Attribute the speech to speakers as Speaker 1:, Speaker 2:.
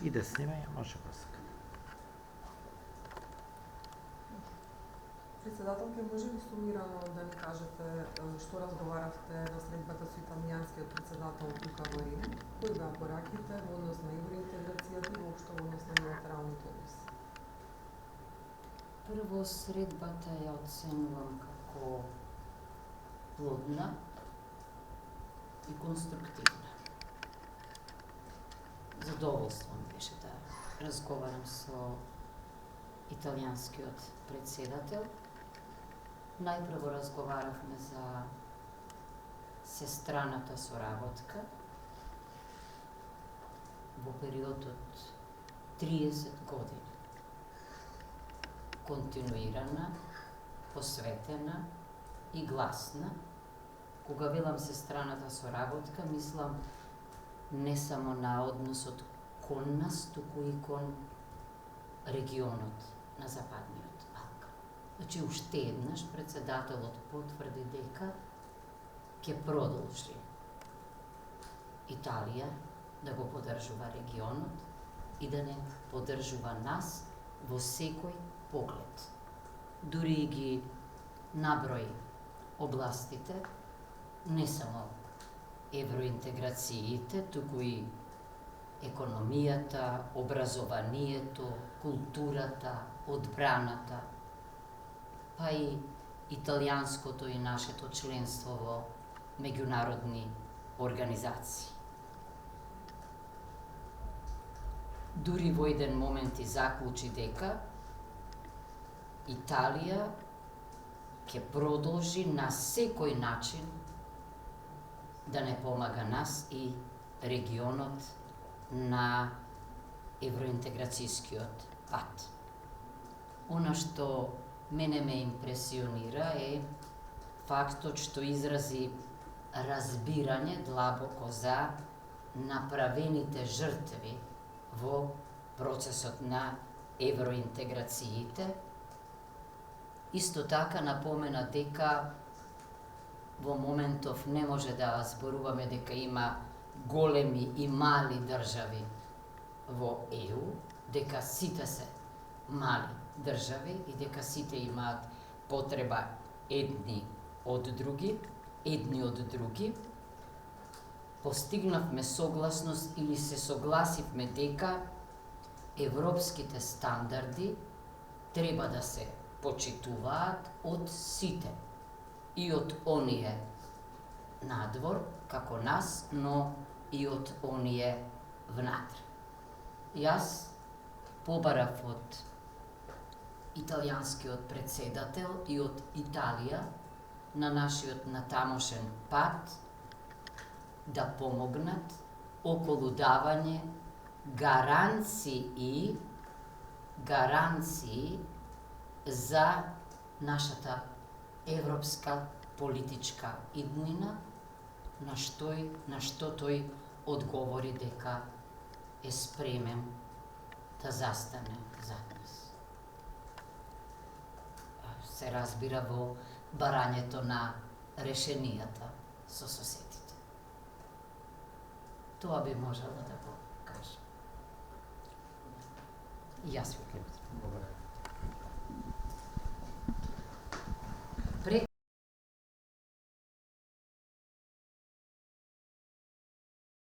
Speaker 1: И да снимаја, може го сака.
Speaker 2: Председателке, може ли сумирано да ни кажете што разговаравте на средбата со италијанскиот председател тука во Рим? Кои беа пораките во однос на евроинтеграцијата и воопшто во однос на билатералните односи?
Speaker 3: Прво, средбата ја оценувам како плодна и конструктивна. Задоволство ми беше да разговарам со италијанскиот председател. Најпрво разговаравме за сестраната соработка во период од 30 години. Континуирана, посветена и гласна. Кога велам сестраната соработка, мислам не само на односот кон нас, туку и кон регионот на Западниот Балкан. Значи, уште еднаш председателот потврди дека ќе продолжи Италија да го поддржува регионот и да не поддржува нас во секој поглед. Дури ги наброи областите, не само евроинтеграциите, туку и економијата, образованието, културата, одбраната, па и италијанското и нашето членство во меѓународни организации. Дури во еден момент и заклучи дека Италија ќе продолжи на секој начин да не помага нас и регионот на евроинтеграцијскиот пат. Она што мене ме импресионира е фактот што изрази разбирање длабоко за направените жртви во процесот на евроинтеграциите. Исто така напомена дека во моментов не може да зборуваме дека има големи и мали држави во ЕУ, дека сите се мали држави и дека сите имаат потреба едни од други. Постигнавме согласност или се согласивме дека европските стандарди треба да се почитуваат од сите и од оние надвор, како нас, но и од оние внатре. Јас побарав од италијанскиот председател и од Италија на нашиот натамошен пат да помогнат околу давање гаранции за нашата европска политичка иднина, на што тој одговори дека е спремен да застане зад нас. Се разбира во барањето на решенијата со соседите. Тоа би можела да го кажам. И јас ви благодарам.